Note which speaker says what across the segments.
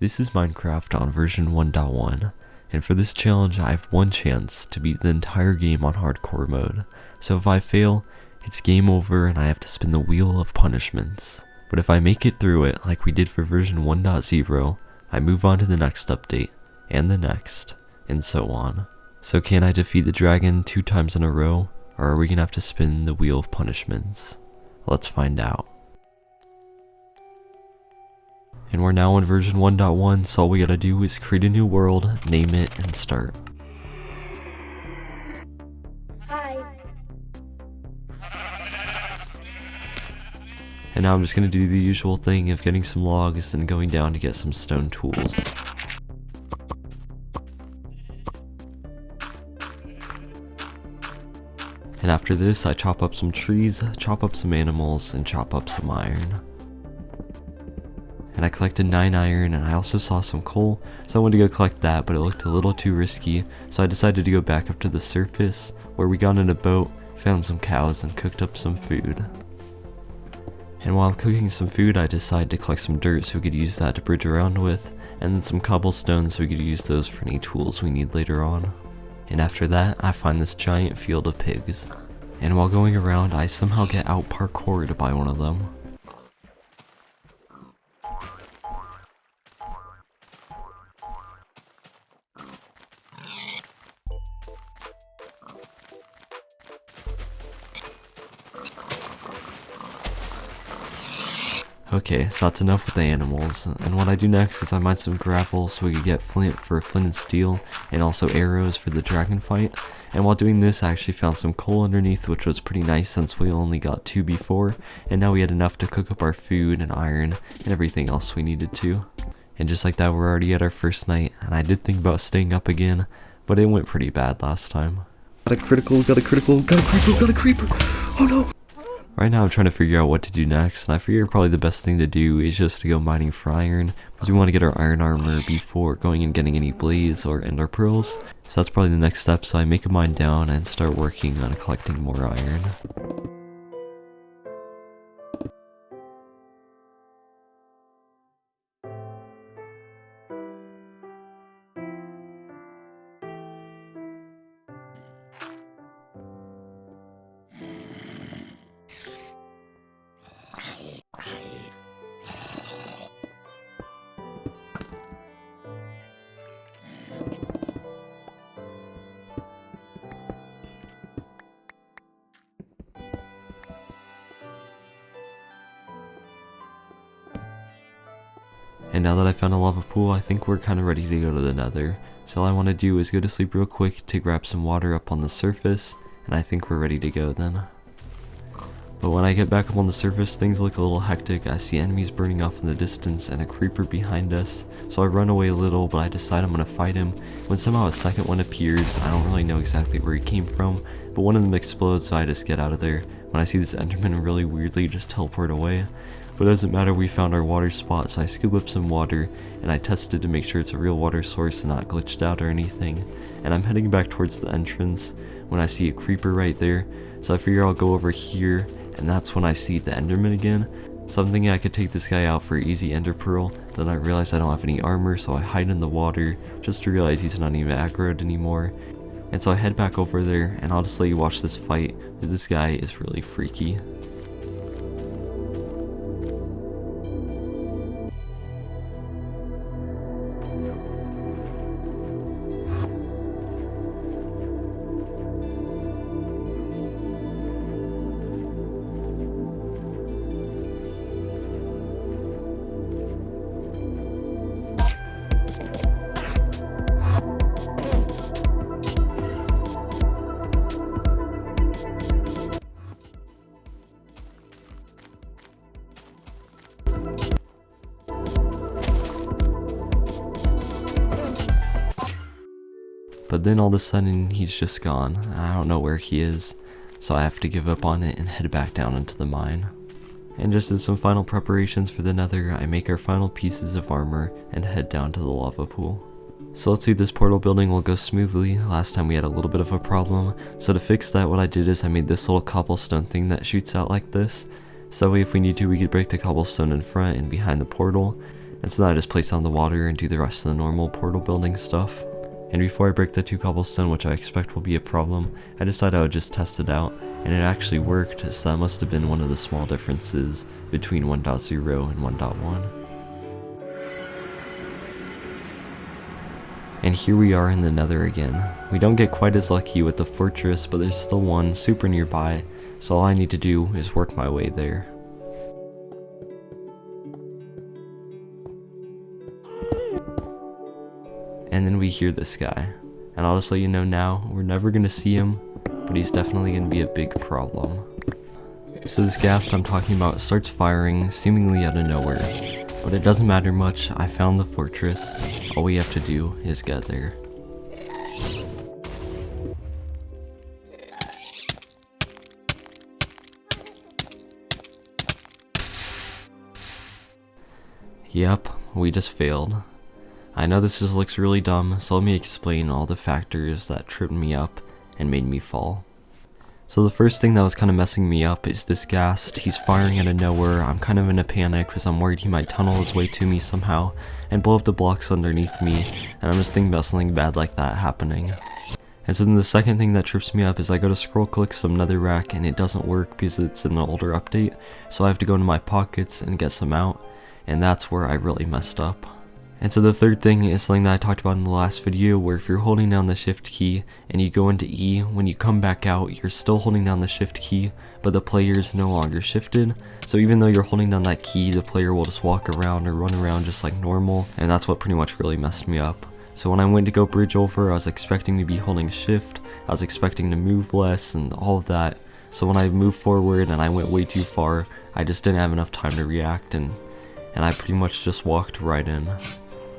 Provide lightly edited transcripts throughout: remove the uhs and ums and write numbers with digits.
Speaker 1: This is Minecraft on version 1.1, and for this challenge I have one chance to beat the entire game on hardcore mode, so if I fail, it's game over and I have to spin the wheel of punishments. But if I make it through it like we did for version 1.0, I move on to the next update, and the next, and so on. So can I defeat the dragon 2 times in a row, or are we gonna have to spin the wheel of punishments? Let's find out. And we're now in version 1.1, so all we gotta do is create a new world, name it, and start.
Speaker 2: Hi.
Speaker 1: And now I'm just gonna do the usual thing of getting some logs and going down to get some stone tools. And after this, I chop up some trees, chop up some animals, and chop up some iron. And I collected 9 iron, and I also saw some coal, so I wanted to go collect that, but it looked a little too risky, so I decided to go back up to the surface, where we got in a boat, found some cows, and cooked up some food. And while I'm cooking some food, I decided to collect some dirt so we could use that to bridge around with, and then some cobblestones so we could use those for any tools we need later on. And after that, I find this giant field of pigs. And while going around, I somehow get out parkoured by one of them. Okay, so that's enough with the animals, and what I do next is I mine some gravel so we can get flint for flint and steel, and also arrows for the dragon fight. And while doing this, I actually found some coal underneath, which was pretty nice since we only got 2 before, and now we had enough to cook up our food and iron and everything else we needed to. And just like that, we're already at our first night, and I did think about staying up again, but it went pretty bad last time. Got a critical, got a creeper, oh no! Right now I'm trying to figure out what to do next, and I figure probably the best thing to do is just to go mining for iron, because we want to get our iron armor before going and getting any blaze or ender pearls. So that's probably the next step, so I make a mine down and start working on collecting more iron. And now that I found a lava pool, I think we're kind of ready to go to the nether. So all I want to do is go to sleep real quick to grab some water up on the surface, and I think we're ready to go then. But when I get back up on the surface, things look a little hectic. I see enemies burning off in the distance and a creeper behind us. So I run away a little, but I decide I'm going to fight him. When somehow a second one appears, I don't really know exactly where he came from, but one of them explodes, so I just get out of there. When I see this enderman really weirdly just teleport away. But it doesn't matter, we found our water spot, so I scoop up some water, and I tested to make sure it's a real water source and not glitched out or anything. And I'm heading back towards the entrance when I see a creeper right there, so I figure I'll go over here, and that's when I see the enderman again. So I'm thinking I could take this guy out for easy ender pearl, then I realize I don't have any armor, so I hide in the water, just to realize he's not even aggroed anymore. And so I head back over there, and I'll just let you watch this fight, because this guy is really freaky. But then all of a sudden, he's just gone. I don't know where he is, so I have to give up on it and head back down into the mine. And just as some final preparations for the nether, I make our final pieces of armor and head down to the lava pool. So let's see if this portal building will go smoothly. Last time we had a little bit of a problem, so to fix that, what I did is I made this little cobblestone thing that shoots out like this, so that way if we need to, we could break the cobblestone in front and behind the portal. And so then I just place down the water and do the rest of the normal portal building stuff. And before I break the 2 cobblestone, which I expect will be a problem, I decided I would just test it out, and it actually worked, so that must have been one of the small differences between 1.0 and 1.1. And here we are in the Nether again. We don't get quite as lucky with the fortress, but there's still one super nearby, so all I need to do is work my way there. And then we hear this guy, and I'll just let you know now, we're never gonna see him, but he's definitely gonna be a big problem. So this ghast I'm talking about starts firing seemingly out of nowhere, but it doesn't matter much. I found the fortress. All we have to do is get there. Yep, we just failed. I know this just looks really dumb, so let me explain all the factors that tripped me up and made me fall. So the first thing that was kind of messing me up is this ghast. He's firing out of nowhere. I'm kind of in a panic because I'm worried he might tunnel his way to me somehow and blow up the blocks underneath me, and I'm just thinking about something bad like that happening. And so then the second thing that trips me up is I go to scroll click some netherrack and it doesn't work because it's an older update, so I have to go into my pockets and get some out, and that's where I really messed up. And so the third thing is something that I talked about in the last video, where if you're holding down the shift key and you go into E, when you come back out, you're still holding down the shift key, but the player is no longer shifted. So even though you're holding down that key, the player will just walk around or run around just like normal, and that's what pretty much really messed me up. So when I went to go bridge over, I was expecting to be holding shift, I was expecting to move less and all of that. So when I moved forward and I went way too far, I just didn't have enough time to react, and I pretty much just walked right in.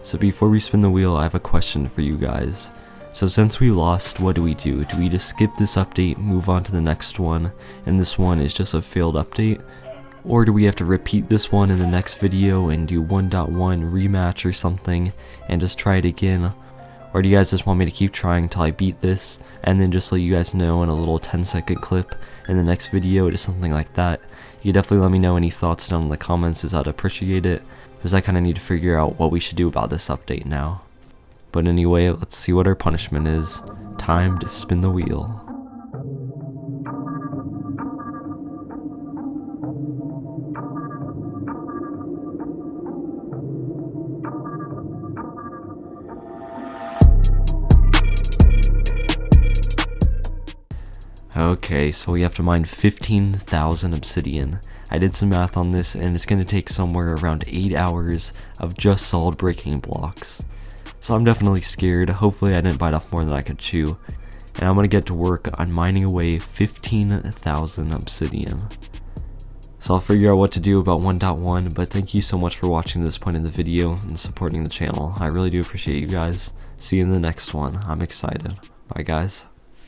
Speaker 1: So before we spin the wheel, I have a question for you guys. So since we lost, what do? Do we just skip this update, move on to the next one, and this one is just a failed update? Or do we have to repeat this one in the next video and do 1.1 rematch or something, and just try it again? Or do you guys just want me to keep trying till I beat this, and then just let you guys know in a little 10-second clip in the next video, or something like that? You can definitely let me know any thoughts down in the comments, as I'd appreciate it, because I kind of need to figure out what we should do about this update now. But anyway, let's see what our punishment is. Time to spin the wheel. Okay, so we have to mine 15,000 obsidian. I did some math on this, and it's going to take somewhere around 8 hours of just solid breaking blocks. So I'm definitely scared. Hopefully I didn't bite off more than I could chew. And I'm going to get to work on mining away 15,000 obsidian. So I'll figure out what to do about 1.1, but thank you so much for watching this point in the video and supporting the channel. I really do appreciate you guys. See you in the next one. I'm excited. Bye guys.